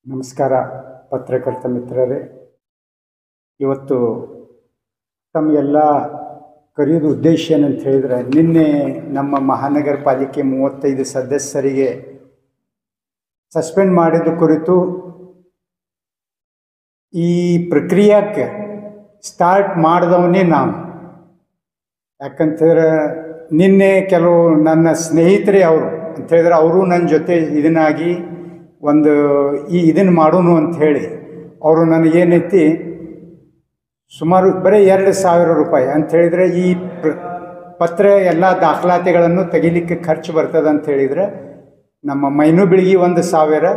ನಮಸ್ಕಾರ ಪತ್ರಕರ್ತ ಮಿತ್ರರೇ. ಇವತ್ತು ತಮಗೆಲ್ಲ ಕರೆಯೋದು ಉದ್ದೇಶ ಏನಂತ ಹೇಳಿದರೆ, ನಿನ್ನೆ ನಮ್ಮ ಮಹಾನಗರ ಪಾಲಿಕೆ 35 ಸದಸ್ಯರಿಗೆ ಸಸ್ಪೆಂಡ್ ಮಾಡಿದ ಕುರಿತು ಈ ಪ್ರಕ್ರಿಯೆಗೆ ಸ್ಟಾರ್ಟ್ ಮಾಡಿದವನೇ ನಾನು. ಯಾಕಂತಂದ್ರೆ ನಿನ್ನೆ ಕೆಲವು ನನ್ನ ಸ್ನೇಹಿತರೇ ಹೇಳಿದ್ರೆ ಅವರು ನನ್ನ ಜೊತೆ ಇದನ್ನಾಗಿ ಒಂದು ಇದನ್ನು ಮಾಡೋಣ ಅಂಥೇಳಿ ಅವರು ನನಗೇನೈತಿ ಸುಮಾರು ಬರೀ 2,000 ರೂಪಾಯಿ ಅಂಥೇಳಿದರೆ ಈ ಪತ್ರ ಎಲ್ಲ ದಾಖಲಾತಿಗಳನ್ನು ತೆಗಿಲಿಕ್ಕೆ ಖರ್ಚು ಬರ್ತದೆ ಅಂಥೇಳಿದರೆ ನಮ್ಮ ಮೈನು ಬಿಳಿಗಿ 1,000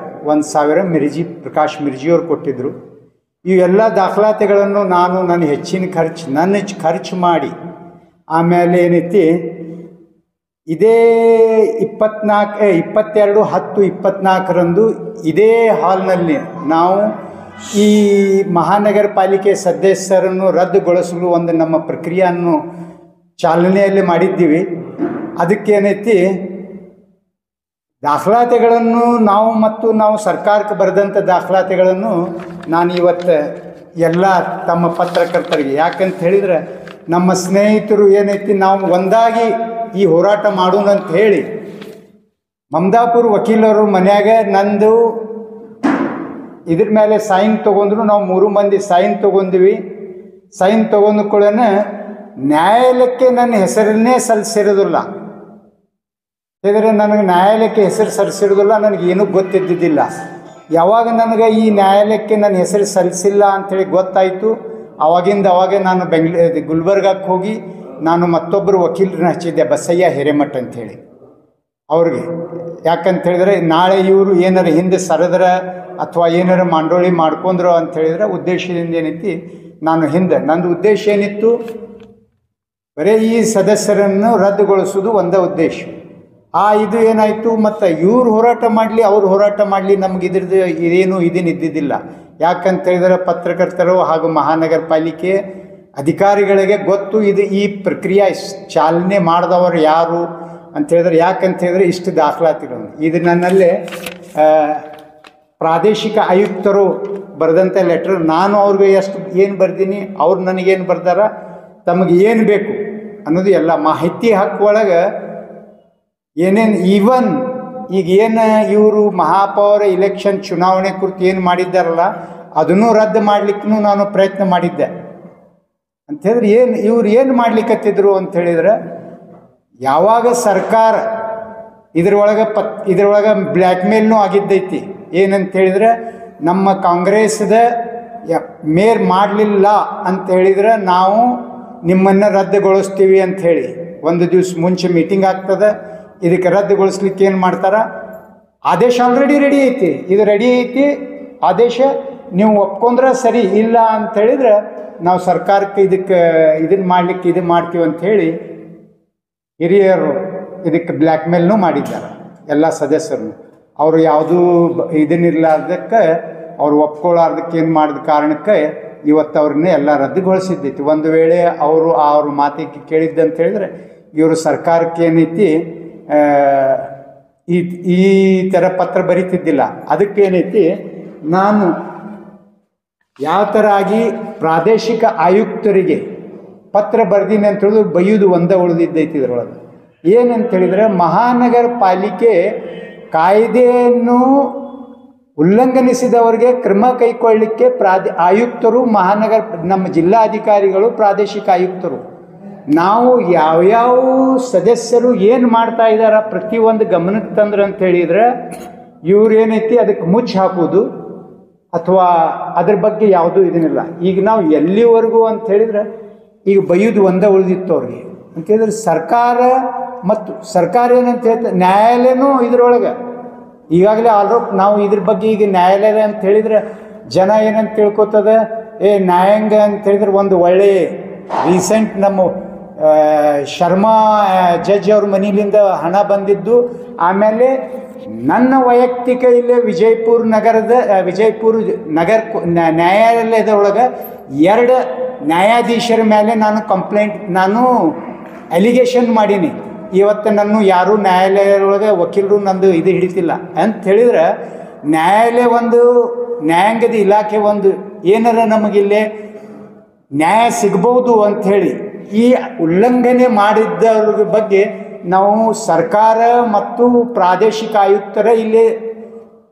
ಪ್ರಕಾಶ್ ಮಿರ್ಜಿಯವ್ರು ಕೊಟ್ಟಿದ್ದರು. ಇವೆಲ್ಲ ದಾಖಲಾತಿಗಳನ್ನು ನಾನು ನನ್ನ ಹೆಚ್ಚಿನ ಖರ್ಚು ಮಾಡಿ ಆಮೇಲೆ ಏನೈತಿ ಇದೇ 22/10/24 ಇದೇ ಹಾಲ್ನಲ್ಲಿ ನಾವು ಈ ಮಹಾನಗರ ಪಾಲಿಕೆ ಸದಸ್ಯರನ್ನು ರದ್ದುಗೊಳಿಸಲು ಒಂದು ನಮ್ಮ ಪ್ರಕ್ರಿಯೆಯನ್ನು ಚಾಲನೆಯಲ್ಲಿ ಮಾಡಿದ್ದೀವಿ. ಅದಕ್ಕೇನೈತಿ ದಾಖಲಾತಿಗಳನ್ನು ನಾವು ಸರ್ಕಾರಕ್ಕೆ ಬರೆದಂಥ ದಾಖಲಾತಿಗಳನ್ನು ನಾನು ಇವತ್ತು ಎಲ್ಲ ತಮ್ಮ ಪತ್ರಕರ್ತರಿಗೆ, ಯಾಕಂತ ಹೇಳಿದರೆ ನಮ್ಮ ಸ್ನೇಹಿತರು ಏನೈತಿ ನಾವು ಒಂದಾಗಿ ಈ ಹೋರಾಟ ಮಾಡೋಣ ಅಂತ ಹೇಳಿ ಮಮದಾಪುರ ವಕೀಲರು ಮನ್ಯಾಗ ನಂದು ಇದ್ರ ಮೇಲೆ ಸೈನ್ ತೊಗೊಂಡ್ರು. ನಾವು 3 ಮಂದಿ ಸೈನ್ ತೊಗೊಂಡ್ವಿ. ಸೈನ್ ತೊಗೊಂಡ ಕೂಡ ನ್ಯಾಯಾಲಯಕ್ಕೆ ನನ್ನ ಹೆಸರನ್ನೇ ಸಲ್ಲಿಸಿರೋದಿಲ್ಲ. ಹೇಳಿದ್ರೆ ನನಗೆ ನ್ಯಾಯಾಲಯಕ್ಕೆ ಹೆಸರು ಸಲ್ಲಿಸಿರೋದಿಲ್ಲ, ನನಗೇನೂ ಗೊತ್ತಿದ್ದಿದ್ದಿಲ್ಲ. ಯಾವಾಗ ನನಗೆ ಈ ನ್ಯಾಯಾಲಯಕ್ಕೆ ನನ್ನ ಹೆಸರು ಸಲ್ಲಿಸಿಲ್ಲ ಅಂಥೇಳಿ ಗೊತ್ತಾಯಿತು, ಅವಾಗೇ ನಾನು ಗುಲ್ಬರ್ಗಕ್ಕೆ ಹೋಗಿ ನಾನು ಮತ್ತೊಬ್ಬರು ವಕೀಲರನ್ನ ಹಚ್ಚಿದ್ದೆ, ಬಸಯ್ಯ ಹಿರೇಮಠ ಅಂಥೇಳಿ ಅವ್ರಿಗೆ. ಯಾಕಂತ ಹೇಳಿದ್ರೆ ನಾಳೆ ಇವರು ಏನಾರು ಹಿಂದೆ ಸರದ್ರ ಅಥವಾ ಏನಾರು ಮಂಡೋಳಿ ಮಾಡ್ಕೊಂಡ್ರು ಅಂಥೇಳಿದ್ರೆ ಉದ್ದೇಶದಿಂದ ಏನೈತಿ ನಂದು ಉದ್ದೇಶ ಏನಿತ್ತು, ಬರೀ ಈ ಸದಸ್ಯರನ್ನು ರದ್ದುಗೊಳಿಸೋದು ಒಂದೇ ಉದ್ದೇಶ. ಇದು ಏನಾಯಿತು, ಮತ್ತು ಇವ್ರು ಹೋರಾಟ ಮಾಡಲಿ ಅವ್ರು ಹೋರಾಟ ಮಾಡಲಿ ನಮ್ಗೆ ಇದೇನು ಇದ್ದಿದ್ದಿಲ್ಲ. ಯಾಕಂತ ಹೇಳಿದ್ರೆ ಪತ್ರಕರ್ತರು ಹಾಗೂ ಮಹಾನಗರ ಪಾಲಿಕೆ ಅಧಿಕಾರಿಗಳಿಗೆ ಗೊತ್ತು ಈ ಪ್ರಕ್ರಿಯೆ ಚಾಲನೆ ಮಾಡಿದವರು ಯಾರು ಅಂಥೇಳಿದ್ರೆ. ಯಾಕಂತ ಹೇಳಿದ್ರೆ ಇಷ್ಟು ದಾಖಲಾತಿಗಳು ಇದು ನನ್ನಲ್ಲೇ ಪ್ರಾದೇಶಿಕ ಆಯುಕ್ತರು ಬರೆದಂಥ ಲೆಟ್ರ್. ನಾನು ಅವ್ರಿಗೆ ಏನು ಬರ್ದೀನಿ, ಅವ್ರು ನನಗೇನು ಬರ್ದಾರ, ತಮಗೆ ಏನು ಬೇಕು ಅನ್ನೋದು ಎಲ್ಲ ಮಾಹಿತಿ ಹಕ್ಕು ಒಳಗೆ ಏನೇನು ಈವನ್ ಈಗ ಇವರು ಮಹಾಪೌರ ಇಲೆಕ್ಷನ್ ಚುನಾವಣೆ ಕುರಿತು ಏನು ಮಾಡಿದ್ದಾರಲ್ಲ ಅದನ್ನು ರದ್ದು ಮಾಡಲಿಕ್ಕೂ ನಾನು ಪ್ರಯತ್ನ ಮಾಡಿದ್ದೆ. ಅಂಥೇಳಿದ್ರೆ ಇವ್ರು ಏನು ಮಾಡ್ಲಿಕ್ಕತ್ತಿದ್ರು ಅಂಥೇಳಿದ್ರೆ, ಯಾವಾಗ ಸರ್ಕಾರ ಇದ್ರೊಳಗೆ ಬ್ಲ್ಯಾಕ್ ಮೇಲ್ನೂ ಆಗಿದ್ದೈತಿ. ಏನಂತೇಳಿದ್ರೆ ನಮ್ಮ ಕಾಂಗ್ರೆಸ್ದ ಮೇಯರ್ ಮಾಡಲಿಲ್ಲ ಅಂಥೇಳಿದ್ರೆ ನಾವು ನಿಮ್ಮನ್ನು ರದ್ದುಗೊಳಿಸ್ತೀವಿ ಅಂಥೇಳಿ ಒಂದು ದಿವಸ ಮುಂಚೆ ಮೀಟಿಂಗ್ ಆಗ್ತದೆ. ಇದಕ್ಕೆ ರದ್ದುಗೊಳಿಸ್ಲಿಕ್ಕೆ ಏನು ಮಾಡ್ತಾರೆ, ಆದೇಶ ಆಲ್ರೆಡಿ ರೆಡಿ ಐತಿ, ಇದು ರೆಡಿ ಐತಿ ಆದೇಶ, ನೀವು ಒಪ್ಕೊಂಡ್ರೆ ಸರಿ, ಇಲ್ಲ ಅಂಥೇಳಿದ್ರೆ ನಾವು ಸರ್ಕಾರಕ್ಕೆ ಇದನ್ನು ಮಾಡಲಿಕ್ಕೆ ಇದು ಮಾಡ್ತೀವಿ ಅಂಥೇಳಿ ಹಿರಿಯರು ಇದಕ್ಕೆ ಬ್ಲ್ಯಾಕ್ ಮೇಲ್ನೂ ಮಾಡಿದ್ದಾರೆ ಎಲ್ಲ ಸದಸ್ಯರನ್ನು. ಅವರು ಯಾವುದೂ ಇದನ್ನಿರ್ಲಾರ್ದಕ್ಕೆ ಅವ್ರು ಒಪ್ಕೊಳ್ಳಾರ್ದಕ್ಕೆ ಏನು ಮಾಡಿದ ಕಾರಣಕ್ಕೆ ಇವತ್ತು ಅವ್ರನ್ನೇ ಎಲ್ಲ ರದ್ದುಗೊಳಿಸಿದ್ದೈತಿ. ಒಂದು ವೇಳೆ ಅವ್ರ ಮಾತಿಗೆ ಕೇಳಿದ್ದಂತ ಹೇಳಿದ್ರೆ ಇವರು ಸರ್ಕಾರಕ್ಕೆ ಏನೈತಿ ಈ ಥರ ಪತ್ರ ಬರೀತಿದ್ದಿಲ್ಲ. ಅದಕ್ಕೇನೈತಿ ನಾನು ಯಾವ ಥರ ಆಗಿ ಪ್ರಾದೇಶಿಕ ಆಯುಕ್ತರಿಗೆ ಪತ್ರ ಬರ್ದೀನಿ ಅಂತ ಹೇಳಿದ್ರು ಬೈಯೋದು ಒಂದೇ ಉಳಿದಿದ್ದೈತಿ. ಇದರೊಳಗೆ ಏನಂತೇಳಿದರೆ ಮಹಾನಗರ ಪಾಲಿಕೆ ಕಾಯ್ದೆಯನ್ನು ಉಲ್ಲಂಘನಿಸಿದವರಿಗೆ ಕ್ರಮ ಕೈಗೊಳ್ಳಲಿಕ್ಕೆ ಆಯುಕ್ತರು ನಮ್ಮ ಜಿಲ್ಲಾಧಿಕಾರಿಗಳು ಪ್ರಾದೇಶಿಕ ಆಯುಕ್ತರು ನಾವು ಯಾವ್ಯಾವ ಸದಸ್ಯರು ಏನು ಮಾಡ್ತಾ ಇದ್ದಾರೆ ಪ್ರತಿಯೊಂದು ಗಮನಕ್ಕೆ ತಂದ್ರೆ ಅಂತ ಹೇಳಿದರೆ ಇವ್ರು ಏನೈತಿ ಅದಕ್ಕೆ ಮುಚ್ಚಿ ಹಾಕೋದು ಅಥವಾ ಅದ್ರ ಬಗ್ಗೆ ಯಾವುದೂ ಇದನ್ನಿಲ್ಲ. ಈಗ ನಾವು ಎಲ್ಲಿವರೆಗೂ ಅಂತ ಹೇಳಿದ್ರೆ ಈಗ ಬೈಯೋದು ಒಂದೇ ಉಳಿದಿತ್ತು ಅವ್ರಿಗೆ ಅಂತೇಳಿದ್ರೆ ಸರ್ಕಾರ ಏನಂತ ಹೇಳ್ತಾರೆ, ನ್ಯಾಯಾಲಯನೂ ಇದರೊಳಗೆ ಈಗಾಗಲೇ ನಾವು ಇದ್ರ ಬಗ್ಗೆ ಈಗ ನ್ಯಾಯಾಲಯ ಅಂತ ಹೇಳಿದ್ರೆ ಜನ ಏನಂತ ತಿಳ್ಕೊತದೆ, ನ್ಯಾಯಾಂಗ ಅಂತ ಹೇಳಿದ್ರೆ ಒಂದು ಒಳ್ಳೆಯ ರೀಸೆಂಟ್ ನಮ್ಮ ಶರ್ಮಾ ಜಡ್ಜ್ ಅವ್ರ ಮನೆಯಿಂದ ಹಣ ಬಂದಿದ್ದು, ಆಮೇಲೆ ನನ್ನ ವೈಯಕ್ತಿಕ ಇಲ್ಲೇ ವಿಜಯಪುರ ನಗರ ನ್ಯಾಯಾಲಯದೊಳಗೆ 2 ನ್ಯಾಯಾಧೀಶರ ಮೇಲೆ ನಾನು ಅಲಿಗೇಷನ್ ಮಾಡೀನಿ. ಇವತ್ತು ನನ್ನ ಯಾರೂ ನ್ಯಾಯಾಲಯದೊಳಗೆ ವಕೀಲರು ನಂದು ಇದು ಹಿಡಿತಿಲ್ಲ ಅಂತ ಹೇಳಿದ್ರೆ ನ್ಯಾಯಾಲಯ ಒಂದು ನ್ಯಾಯಾಂಗದ ಇಲಾಖೆ ಒಂದು ಏನಾರ ನಮಗಿಲ್ಲೇ ನ್ಯಾಯ ಸಿಗ್ಬೋದು ಅಂಥೇಳಿ ಈ ಉಲ್ಲಂಘನೆ ಮಾಡಿದ್ದವ್ರ ಬಗ್ಗೆ ನಾವು ಸರ್ಕಾರ ಮತ್ತು ಪ್ರಾದೇಶಿಕ ಆಯುಕ್ತರ ಇಲ್ಲಿ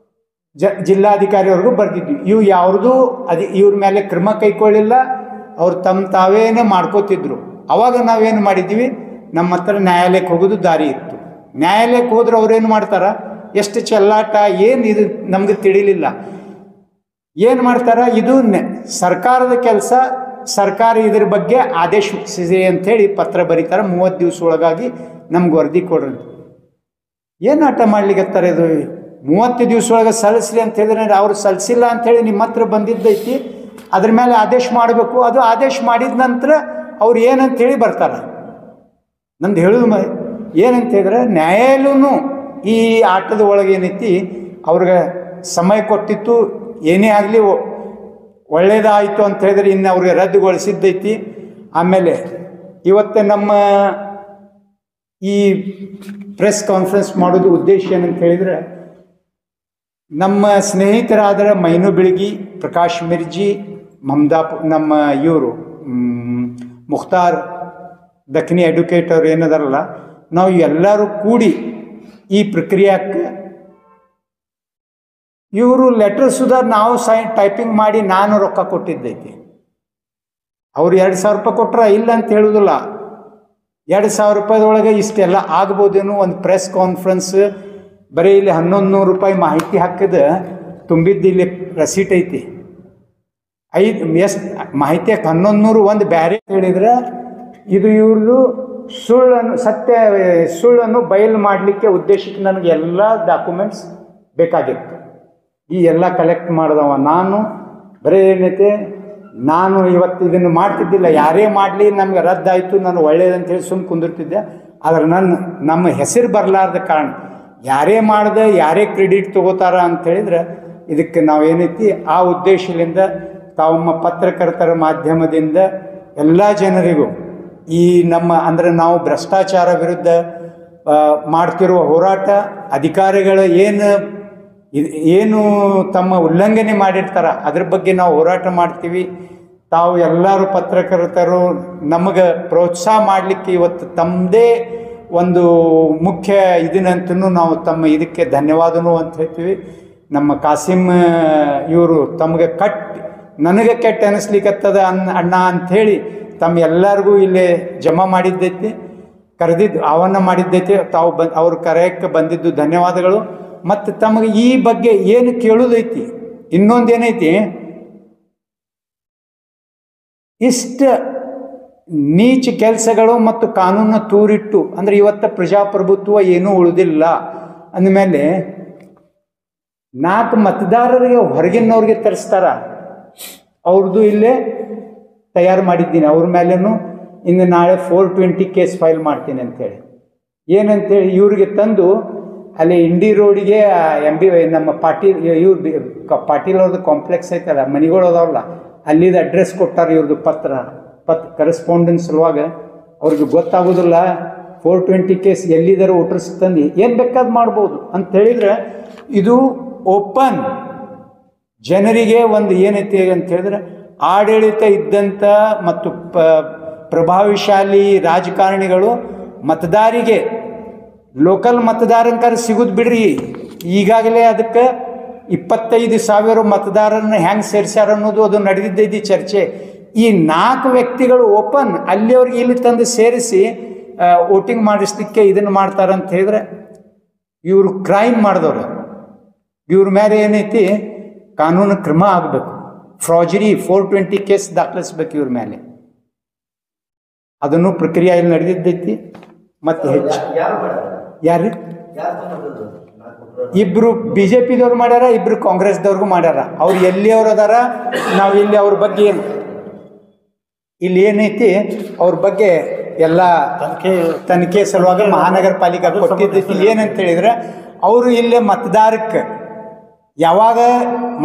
ಜಿಲ್ಲಾಧಿಕಾರಿಯವ್ರಿಗೂ ಬರೆದಿದ್ವಿ. ಇವು ಯಾವುದೂ ಇವ್ರ ಮೇಲೆ ಕ್ರಮ ಕೈಗೊಳ್ಳಿಲ್ಲ. ಅವ್ರು ತಮ್ಮ ತಾವೇನೇ ಮಾಡ್ಕೋತಿದ್ರು. ಅವಾಗ ನಾವೇನು ಮಾಡಿದ್ವಿ, ನಮ್ಮ ಹತ್ರ ನ್ಯಾಯಾಲಯಕ್ಕೆ ಹೋಗೋದು ದಾರಿ ಇತ್ತು. ನ್ಯಾಯಾಲಯಕ್ಕೆ ಹೋದ್ರೆ ಅವ್ರೇನು ಮಾಡ್ತಾರ, ಎಷ್ಟು ಚೆಲ್ಲಾಟ ಏನು ಇದು ನಮ್ಗೆ ತಿಳಿಲಿಲ್ಲ. ಏನು ಮಾಡ್ತಾರ, ಇದು ಸರ್ಕಾರದ ಕೆಲಸ, ಸರ್ಕಾರ ಇದ್ರ ಬಗ್ಗೆ ಆದೇಶಿಸಿದೆ ಅಂಥೇಳಿ ಪತ್ರ ಬರೀತಾರೆ. 30 ದಿವಸ ಒಳಗಾಗಿ ನಮ್ಗೆ ವರದಿ ಕೊಡ್ರಿ. ಏನು ಆಟ ಮಾಡ್ಲಿಕ್ಕತ್ತಾರೆ ಇದು? 30 ದಿವಸ ಒಳಗೆ ಸಲ್ಲಿಸ್ಲಿ ಅಂತ ಹೇಳಿದ್ರೆ ಅವ್ರು ಸಲ್ಲಿಸಿಲ್ಲ ಅಂಥೇಳಿ ನಿಮ್ಮ ಹತ್ರ ಬಂದಿದ್ದೈತಿ, ಅದ್ರ ಮೇಲೆ ಆದೇಶ ಮಾಡಬೇಕು. ಅದು ಆದೇಶ ಮಾಡಿದ ನಂತರ ಅವ್ರು ಏನಂತೇಳಿ ಬರ್ತಾರೆ. ನಂದು ಹೇಳೋದು ಏನಂತ ಹೇಳಿದ್ರೆ, ನ್ಯಾಯಾಲಯನೂ ಈ ಆಟದ ಒಳಗೆ ಏನೈತಿ ಅವ್ರಿಗೆ ಸಮಯ ಕೊಟ್ಟಿತ್ತು. ಏನೇ ಆಗಲಿ ಒಳ್ಳೆಯದಾಯಿತು ಅಂತ ಹೇಳಿದ್ರೆ ಇನ್ನು ಅವ್ರಿಗೆ ರದ್ದುಗೊಳಿಸಿದ್ದೈತಿ. ಆಮೇಲೆ ಇವತ್ತು ನಮ್ಮ ಈ ಪ್ರೆಸ್ ಕಾನ್ಫರೆನ್ಸ್ ಮಾಡೋದು ಉದ್ದೇಶ ಏನಂತ ಹೇಳಿದರೆ, ನಮ್ಮ ಸ್ನೇಹಿತರಾದ ಮೈನು ಬಿಳಗಿ, ಪ್ರಕಾಶ್ ಮಿರ್ಜಿ, ನಮ್ಮ ಇವರು ಮುಖ್ತಾರ್ ದಖ್ನಿ ಎಡ್ಯುಕೇಟರ್ ಏನದಾರಲ್ಲ, ನಾವು ಎಲ್ಲರೂ ಕೂಡಿ ಈ ಪ್ರಕ್ರಿಯೆಕ್ಕೆ ಇವರು ಲೆಟರ್ ಸುಧಾ ನಾವು ಟೈಪಿಂಗ್ ಮಾಡಿ ನಾನು ರೊಕ್ಕ ಕೊಟ್ಟಿದ್ದೈತಿ. ಅವ್ರು 2,000 ರೂಪಾಯಿ ಕೊಟ್ರ ಇಲ್ಲ ಅಂತ ಹೇಳೋದಿಲ್ಲ. 2,000 ರೂಪಾಯಿದೊಳಗೆ ಇಷ್ಟೆಲ್ಲ ಆಗ್ಬೋದೇನೋ. ಒಂದು ಪ್ರೆಸ್ ಕಾನ್ಫರೆನ್ಸ್ ಬರೀ ಇಲ್ಲಿ 1,100 ರೂಪಾಯಿ ಮಾಹಿತಿ ಹಾಕಿದ ತುಂಬಿದ್ದು ಇಲ್ಲಿ ರಸೀಟ್ ಐತಿ. ಎಷ್ಟು ಮಾಹಿತಿಯಾಕೆ 1,100 ಒಂದು ಬ್ಯಾರೆ ಹೇಳಿದ್ರೆ, ಇದು ಇವ್ರದ್ದು ಸುಳ್ಳನ್ನು ಬಯಲು ಮಾಡಲಿಕ್ಕೆ ಉದ್ದೇಶಕ್ಕೆ ನನಗೆ ಎಲ್ಲ ಡಾಕ್ಯುಮೆಂಟ್ಸ್ ಬೇಕಾಗಿತ್ತು. ಈ ಎಲ್ಲ ಕಲೆಕ್ಟ್ ಮಾಡಿದವ ನಾನು. ಬರೀ ಏನೈತೆ, ನಾನು ಇವತ್ತು ಇದನ್ನು ಮಾಡ್ತಿದ್ದಿಲ್ಲ. ಯಾರೇ ಮಾಡಲಿ ನಮ್ಗೆ ರದ್ದಾಯಿತು, ನಾನು ಒಳ್ಳೇದಂತೇಳಿ ಸುಮ್ಮನೆ ಕುಂದಿರ್ತಿದ್ದೆ. ಆದರೆ ನಮ್ಮ ಹೆಸರು ಬರಲಾರ್ದ ಕಾರಣ ಯಾರೇ ಮಾಡ್ದೆ ಯಾರೇ ಕ್ರೆಡಿಟ್ ತೊಗೋತಾರ ಅಂಥೇಳಿದ್ರೆ, ಇದಕ್ಕೆ ನಾವೇನೈತಿ ಆ ಉದ್ದೇಶದಿಂದ ತಮ್ಮ ಪತ್ರಕರ್ತರ ಮಾಧ್ಯಮದಿಂದ ಎಲ್ಲ ಜನರಿಗೂ ಈ ನಮ್ಮ ಅಂದರೆ ನಾವು ಭ್ರಷ್ಟಾಚಾರ ವಿರುದ್ಧ ಮಾಡ್ತಿರುವ ಹೋರಾಟ, ಅಧಿಕಾರಿಗಳು ಏನು ತಮ್ಮ ಉಲ್ಲಂಘನೆ ಮಾಡಿರ್ತಾರ ಅದ್ರ ಬಗ್ಗೆ ನಾವು ಹೋರಾಟ ಮಾಡ್ತೀವಿ. ತಾವು ಎಲ್ಲರೂ ಪತ್ರಕರ್ತರು ನಮಗೆ ಪ್ರೋತ್ಸಾಹ ಮಾಡಲಿಕ್ಕೆ ಇವತ್ತು ತಮ್ಮದೇ ಒಂದು ಮುಖ್ಯ ಇದನ್ನಂತೂ ನಾವು ತಮ್ಮ ಇದಕ್ಕೆ ಧನ್ಯವಾದನೂ ಅಂತ ಹೇಳ್ತೀವಿ. ನಮ್ಮ ಕಾಸಿಮ್ ಇವರು ತಮಗೆ ನನಗೆ ಕೆಟ್ಟ ಅನ್ನಿಸ್ಲಿಕ್ಕತ್ತದ ಅಣ್ಣ ಅಂಥೇಳಿ ತಮ್ಮ ಎಲ್ಲರಿಗೂ ಇಲ್ಲೇ ಜಮಾ ಮಾಡಿದ್ದೈತಿ, ಆಹ್ವಾನ ಮಾಡಿದ್ದೈತಿ. ತಾವು ಅವ್ರು ಕರೆಯಕ್ಕೆ ಬಂದಿದ್ದು ಧನ್ಯವಾದಗಳು. ಮತ್ತು ತಮಗೆ ಈ ಬಗ್ಗೆ ಏನು ಕೇಳೋದೈತಿ, ಇನ್ನೊಂದೇನೈತಿ, ಇಷ್ಟ ನೀಚ ಕೆಲಸಗಳು ಮತ್ತು ಕಾನೂನು ತೂರಿಟ್ಟು ಅಂದರೆ ಇವತ್ತು ಪ್ರಜಾಪ್ರಭುತ್ವ ಏನೂ ಉಳಿದಿಲ್ಲ ಅಂದಮೇಲೆ 4 ಮತದಾರರಿಗೆ ಹೊರಗಿನವ್ರಿಗೆ ತರಿಸ್ತಾರ. ಅವ್ರದ್ದು ಇಲ್ಲೇ ತಯಾರು ಮಾಡಿದ್ದೀನಿ. ಅವ್ರ ಮೇಲೇನು ಇನ್ನು ನಾಳೆ 420 ಕೇಸ್ ಫೈಲ್ ಮಾಡ್ತೀನಿ ಅಂಥೇಳಿ. ಏನಂತೇಳಿ ಇವ್ರಿಗೆ ತಂದು ಅಲ್ಲಿ ಇಂಡಿ ರೋಡಿಗೆ ನಮ್ಮ ಪಾಟೀಲ್ ಅವ್ರದ್ದು ಕಾಂಪ್ಲೆಕ್ಸ್ ಐತಲ್ಲ, ಮನೆಗಳು ಅದಾವಲ್ಲ, ಅಲ್ಲಿದು ಅಡ್ರೆಸ್ ಕೊಟ್ಟಾರ. ಇವ್ರದ್ದು ಕರೆಸ್ಪಾಂಡೆನ್ಸ್ ಸಲುವಾಗ ಅವ್ರಿಗೆ ಗೊತ್ತಾಗೋದಿಲ್ಲ 420 ಕೇಸ್ ಎಲ್ಲಿದ್ದಾರೆ ವೋಟರ್ಸ್ ತಂದು ಏನು ಬೇಕಾದ್ ಮಾಡ್ಬೋದು ಅಂತ ಹೇಳಿದ್ರೆ, ಇದು ಓಪನ್ ಜನರಿಗೆ ಒಂದು ಏನೈತಿ ಅಂತ ಹೇಳಿದ್ರೆ, ಆಡಳಿತ ಇದ್ದಂಥ ಮತ್ತು ಪ್ರಭಾವಶಾಲಿ ರಾಜಕಾರಣಿಗಳು ಮತದಾರಿಗೆ ಲೋಕಲ್ ಮತದಾರಂಕರು ಸಿಗೋದು ಬಿಡ್ರಿ. ಈಗಾಗಲೇ ಅದಕ್ಕೆ 25,000 ಮತದಾರರನ್ನ ಹೆಂಗೆ ಸೇರಿಸ್ಯಾರ ಅನ್ನೋದು ಅದು ನಡೆದಿದ್ದೈತಿ ಚರ್ಚೆ. ಈ 4 ವ್ಯಕ್ತಿಗಳು ಓಪನ್ ಅಲ್ಲಿಯವ್ರಿಗೆ ಇಲ್ಲಿ ತಂದು ಸೇರಿಸಿ ವೋಟಿಂಗ್ ಮಾಡಿಸ್ಲಿಕ್ಕೆ ಇದನ್ನು ಮಾಡ್ತಾರಂತ ಹೇಳಿದ್ರೆ, ಇವರು ಕ್ರೈಮ್ ಮಾಡಿದವರು. ಇವ್ರ ಮೇಲೆ ಏನೈತಿ ಕಾನೂನು ಕ್ರಮ ಆಗಬೇಕು. ಫ್ರಾಜರಿ 420 ಕೇಸ್ ದಾಖಲಿಸ್ಬೇಕು ಇವ್ರ ಮೇಲೆ. ಅದನ್ನು ಪ್ರಕ್ರಿಯೆ ಇಲ್ಲಿ ನಡೆದಿದ್ದೈತಿ. ಮತ್ತು ಹೆಚ್ಚು ಯಾರು ಇಬ್ಬರು BJPದವ್ರು ಮಾಡ್ಯಾರ, ಇಬ್ಬರು ಕಾಂಗ್ರೆಸ್ದವ್ರಿಗೂ ಮಾಡ್ಯಾರ. ಅವ್ರು ಎಲ್ಲಿಯವ್ರು ಅದಾರ, ನಾವು ಇಲ್ಲಿ ಅವ್ರ ಬಗ್ಗೆ ಇಲ್ಲಿ ಏನೈತಿ ಅವ್ರ ಬಗ್ಗೆ ಎಲ್ಲ ತನಿಖೆ ಸಲುವಾಗಿ ಮಹಾನಗರ ಪಾಲಿಕೆ ಕೊಟ್ಟಿದ್ದೈತಿ. ಏನಂತ ಹೇಳಿದ್ರೆ, ಅವರು ಇಲ್ಲೇ ಮತದಾರಕ್ಕೆ ಯಾವಾಗ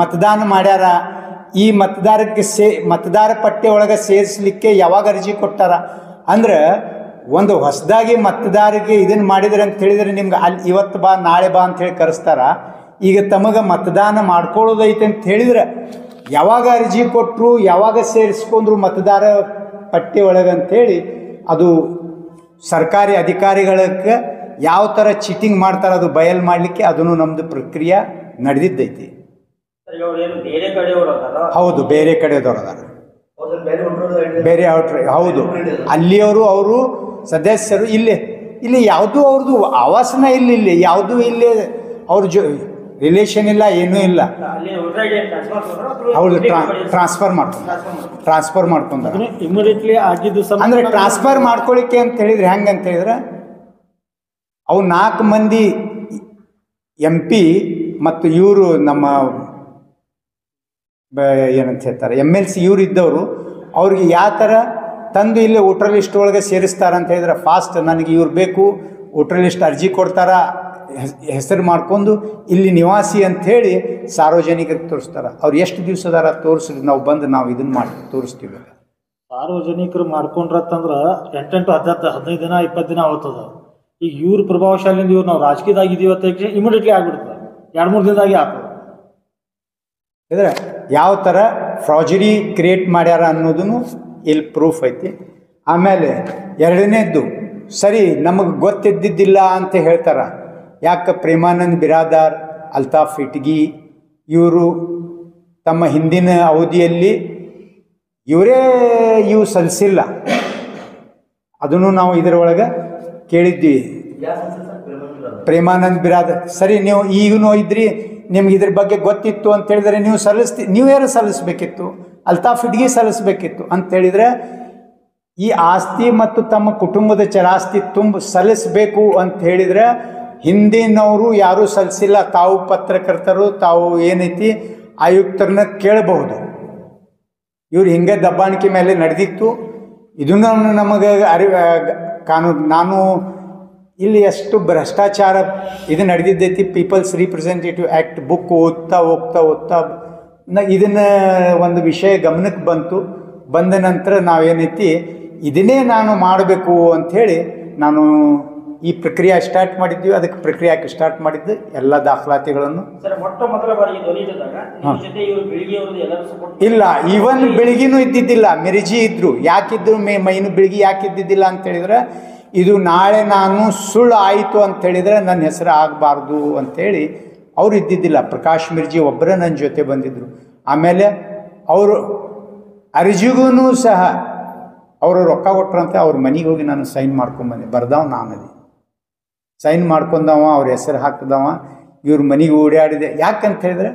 ಮತದಾನ ಮಾಡ್ಯಾರ, ಈ ಮತದಾರಕ್ಕೆ ಮತದಾರ ಪಟ್ಟಿ ಒಳಗೆ ಸೇರಿಸಲಿಕ್ಕೆ ಯಾವಾಗ ಅರ್ಜಿ ಕೊಟ್ಟಾರ ಅಂದ್ರೆ, ಒಂದು ಹೊಸದಾಗಿ ಮತದಾರರಿಗೆ ಇದನ್ನು ಮಾಡಿದ್ರೆ ಅಂತ ಹೇಳಿದರೆ ನಿಮ್ಗೆ ಅಲ್ಲಿ ಇವತ್ತು ಬಾ ನಾಳೆ ಬಾ ಅಂಥೇಳಿ ಕರೆಸ್ತಾರ. ಈಗ ತಮಗೆ ಮತದಾನ ಮಾಡ್ಕೊಳ್ಳೋದೈತೆ ಅಂತ ಹೇಳಿದ್ರೆ ಯಾವಾಗ ಅರ್ಜಿ ಕೊಟ್ಟರು ಯಾವಾಗ ಸೇರಿಸ್ಕೊಂಡ್ರು ಮತದಾರ ಪಟ್ಟಿ ಒಳಗೆ ಅಂಥೇಳಿ ಅದು ಸರ್ಕಾರಿ ಅಧಿಕಾರಿಗಳಿಗೆ ಯಾವ ಥರ ಚೀಟಿಂಗ್ ಮಾಡ್ತಾರೆ ಅದು ಬಯಲು ಮಾಡಲಿಕ್ಕೆ ಅದನ್ನು ನಮ್ಮದು ಪ್ರಕ್ರಿಯೆ ನಡೆದಿದ್ದೈತಿ. ಹೌದು, ಬೇರೆ ಕಡೆಯದವ್ರು ಅದಾರ, ಬೇರೆ ಔಟ್ರಿ. ಹೌದು, ಅಲ್ಲಿಯವರು ಅವರು ಸದಸ್ಯರು ಇಲ್ಲಿ ಯಾವುದೂ ಅವ್ರದ್ದು ಆವಾಸನ ಇಲ್ಲಿ ಯಾವುದೂ ಇಲ್ಲಿ ಅವ್ರ ರಿಲೇಷನ್ ಇಲ್ಲ, ಏನೂ ಇಲ್ಲ. ಹೌದು, ಟ್ರಾನ್ಸ್ಫರ್ ಮಾಡ್ಕೊಂಡ್ರೆ ಇಮಿಡಿಯೇಟ್ಲಿ ಆಗಿದ್ದು ಅಂದರೆ ಟ್ರಾನ್ಸ್ಫರ್ ಮಾಡ್ಕೊಳ್ಳಿಕ್ಕೆ ಅಂತ ಹೇಳಿದ್ರೆ ಹೆಂಗೆ ಅಂತ ಹೇಳಿದ್ರೆ ಅವು 4 ಮಂದಿ MP ಮತ್ತು ಇವರು ನಮ್ಮ ಏನಂತ ಹೇಳ್ತಾರೆ MLC ಇವ್ರು ಇದ್ದವರು ಅವ್ರಿಗೆ ಯಾವ ಥರ ತಂದು ಇಲ್ಲಿ ವೋಟರ್ ಲಿಸ್ಟ್ ಒಳಗೆ ಸೇರಿಸ್ತಾರಂತ ಹೇಳಿದ್ರೆ ಫಾಸ್ಟ್ ನನಗೆ ಇವ್ರು ಬೇಕು, ವೋಟರ್ ಲಿಸ್ಟ್ ಅರ್ಜಿ ಕೊಡ್ತಾರ, ಹೆಸರು ಮಾಡ್ಕೊಂಡು ಇಲ್ಲಿ ನಿವಾಸಿ ಅಂಥೇಳಿ ಸಾರ್ವಜನಿಕರಿಗೆ ತೋರಿಸ್ತಾರೆ. ಅವ್ರು ಎಷ್ಟು ದಿವಸದಾರ ತೋರಿಸ್ರಿ, ನಾವು ಬಂದು ನಾವು ಇದನ್ನು ಮಾಡಿ ತೋರಿಸ್ತೀವಿ. ಸಾರ್ವಜನಿಕರು ಮಾಡ್ಕೊಂಡ್ರತ್ತಂದ್ರೆ 8 15 ದಿನ 20 ದಿನ ಆಗ್ತದ. ಈಗ ಇವ್ರ ಪ್ರಭಾವಶಾಲಿಯಿಂದ ಇವ್ರು ನಾವು ರಾಜಕೀಯದಾಗಿದ್ದೀವಿ ಅಂತ ಇಮಿಡಿಯೇಟ್ಲಿ ಆಗ್ಬಿಡ್ತದೆ, 2-3 ದಿನದಾಗೆ ಆಗ್ತದೆ. ಇದ್ರೆ ಯಾವ ಥರ ಫ್ರಾಜರಿ ಕ್ರಿಯೇಟ್ ಮಾಡ್ಯಾರ ಅನ್ನೋದನ್ನು ಇಲ್ಲಿ ಪ್ರೂಫ್ ಐತಿ. ಆಮೇಲೆ ಎರಡನೇದ್ದು, ಸರಿ ನಮಗೆ ಗೊತ್ತಿದ್ದಿದ್ದಿಲ್ಲ ಅಂತ ಹೇಳ್ತಾರೆ. ಯಾಕೆ ಪ್ರೇಮಾನಂದ್ ಬಿರಾದಾರ್, ಅಲ್ತಾಫ್ ಇಟ್ಗಿ ಇವರು ತಮ್ಮ ಹಿಂದಿನ ಅವಧಿಯಲ್ಲಿ ಇವು ಸಲ್ಲಿಸಿಲ್ಲ, ಅದನ್ನು ನಾವು ಇದರೊಳಗೆ ಕೇಳಿದ್ವಿ. ಪ್ರೇಮಾನಂದ್ ಬಿರಾದಾರ್, ಸರಿ ನೀವು ಈಗೂ ಇದ್ರಿ, ನಿಮ್ಗೆ ಇದ್ರ ಬಗ್ಗೆ ಗೊತ್ತಿತ್ತು ಅಂತ ಹೇಳಿದರೆ ನೀವು ಯಾರು ಸಲ್ಲಿಸ್ಬೇಕಿತ್ತು, ಅಲ್ತಾಫ್ ಇಟ್ಗಿ ಸಲ್ಲಿಸ್ಬೇಕಿತ್ತು ಅಂತ ಹೇಳಿದರೆ ಈ ಆಸ್ತಿ ಮತ್ತು ತಮ್ಮ ಕುಟುಂಬದ ಚರಾಸ್ತಿ ಸಲ್ಲಿಸಬೇಕು ಅಂತ ಹೇಳಿದರೆ ಹಿಂದಿನವರು ಯಾರೂ ಸಲ್ಲಿಸಿಲ್ಲ. ತಾವು ಪತ್ರಕರ್ತರು ತಾವು ಏನೈತಿ ಆಯುಕ್ತರನ್ನ ಕೇಳಬಹುದು. ಇವ್ರು ಹಿಂಗೆ ದಬ್ಬಾಣಿಕೆ ಮೇಲೆ ನಡೆದಿತ್ತು. ಇದನ್ನು ನಮಗೆ ನಾನು ಇಲ್ಲಿ ಎಷ್ಟು ಭ್ರಷ್ಟಾಚಾರ ಇದು ನಡೆದಿದ್ದೈತಿ. ಪೀಪಲ್ಸ್ ರಿಪ್ರೆಸೆಂಟೇಟಿವ್ ಆ್ಯಕ್ಟ್ ಬುಕ್ ಓದ್ತಾ ಇದನ್ನು ಒಂದು ವಿಷಯ ಗಮನಕ್ಕೆ ಬಂದ ನಂತರ ನಾವೇನೈತಿ ಇದನ್ನೇ ನಾನು ಮಾಡಬೇಕು ಅಂಥೇಳಿ ನಾನು ಈ ಪ್ರಕ್ರಿಯೆ ಸ್ಟಾರ್ಟ್ ಮಾಡಿದ್ವಿ. ಅದಕ್ಕೆ ಪ್ರಕ್ರಿಯೆ ಸ್ಟಾರ್ಟ್ ಮಾಡಿದ್ದು ಎಲ್ಲ ದಾಖಲಾತಿಗಳನ್ನು ಇಲ್ಲ, ಈವನ್ ಬೆಳಗಿನೂ ಇದ್ದಿದ್ದಿಲ್ಲ, ಮಿರ್ಜಿ ಇದ್ದರು. ಯಾಕಿದ್ರು ಮೈನು ಬೆಳಗ್ಗೆ ಯಾಕಿದ್ದಿದ್ದಿಲ್ಲ ಅಂತೇಳಿದ್ರೆ ಇದು ನಾಳೆ ನಾನು ಸುಳ್ಳು ಆಯಿತು ಅಂಥೇಳಿದರೆ ನನ್ನ ಹೆಸರು ಆಗಬಾರ್ದು ಅಂಥೇಳಿ ಅವರು ಇದ್ದಿದ್ದಿಲ್ಲ. ಪ್ರಕಾಶ್ ಮಿರ್ಜಿ ಒಬ್ಬರೇ ನನ್ನ ಜೊತೆ ಬಂದಿದ್ದರು. ಆಮೇಲೆ ಅವರು ಅರ್ಜಿಗೂ ಸಹ ಅವರು ರೊಕ್ಕ ಕೊಟ್ರಂತೆ ಅವ್ರ ಮನೆಗೆ ಹೋಗಿ ನಾನು ಸೈನ್ ಮಾಡ್ಕೊಂಬಂದೆ. ಬರ್ದವ ನಾನಲ್ಲಿ ಸೈನ್ ಮಾಡ್ಕೊಂಡವ, ಅವ್ರ ಹೆಸರು ಹಾಕಿದವ, ಇವ್ರ ಮನೆಗೆ ಓಡಾಡಿದೆ. ಯಾಕಂತ ಹೇಳಿದ್ರೆ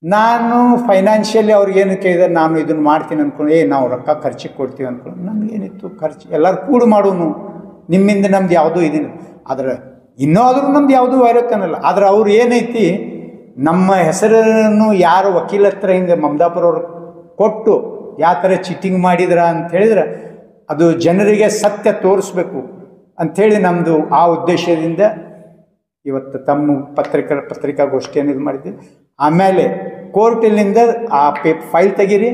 ನಾನು ಫೈನಾನ್ಷಿಯಲಿ ಅವ್ರಿಗೇನು ಕೇಳಿದ್ರೆ ನಾನು ಇದನ್ನು ಮಾಡ್ತೀನಿ ಅಂದ್ಕೊಂಡು ನಾವು ರೊಕ್ಕ ಖರ್ಚಿಗೆ ಕೊಡ್ತೀವಿ ಅಂದ್ಕೊಂಡು ನಮಗೇನಿತ್ತು ಖರ್ಚು ಎಲ್ಲರೂ ಕೂಡು ಮಾಡೋನು, ನಿಮ್ಮಿಂದ ನಮ್ದು ಯಾವುದೂ ಇದಿಲ್ಲ. ಆದರೆ ಇನ್ನೂ ನಮ್ದು ಯಾವುದೂ ವೈರಕ್ಕನಲ್ಲ. ಆದರೆ ಅವ್ರು ಏನೈತಿ ನಮ್ಮ ಹೆಸರನ್ನು ಯಾರು ವಕೀಲ ಹತ್ರ ಹಿಂಗೆ ಮಮದಾಪುರವ್ರು ಕೊಟ್ಟು ಯಾವ ಥರ ಚೀಟಿಂಗ್ ಮಾಡಿದ್ರ ಅಂತ ಹೇಳಿದ್ರೆ ಅದು ಜನರಿಗೆ ಸತ್ಯ ತೋರಿಸ್ಬೇಕು ಅಂಥೇಳಿ ನಮ್ಮದು ಆ ಉದ್ದೇಶದಿಂದ ಇವತ್ತು ತಮ್ಮ ಪತ್ರಿಕಾಗೋಷ್ಠಿಯನ್ನು ಇದು ಮಾಡಿದ್ವಿ. ಆಮೇಲೆ ಕೋರ್ಟಿನಿಂದ ಆ ಫೈಲ್ ತೆಗೀರಿ,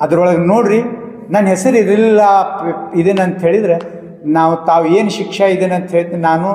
ಅದರೊಳಗೆ ನೋಡ್ರಿ ನನ್ನ ಹೆಸರು ಇರಲಿಲ್ಲ ಇದೇನಂತ ಹೇಳಿದರೆ ತಾವು ಏನು ಶಿಕ್ಷೆ ಇದೇನಂತ ಹೇಳ್ತೀನಿ. ನಾನು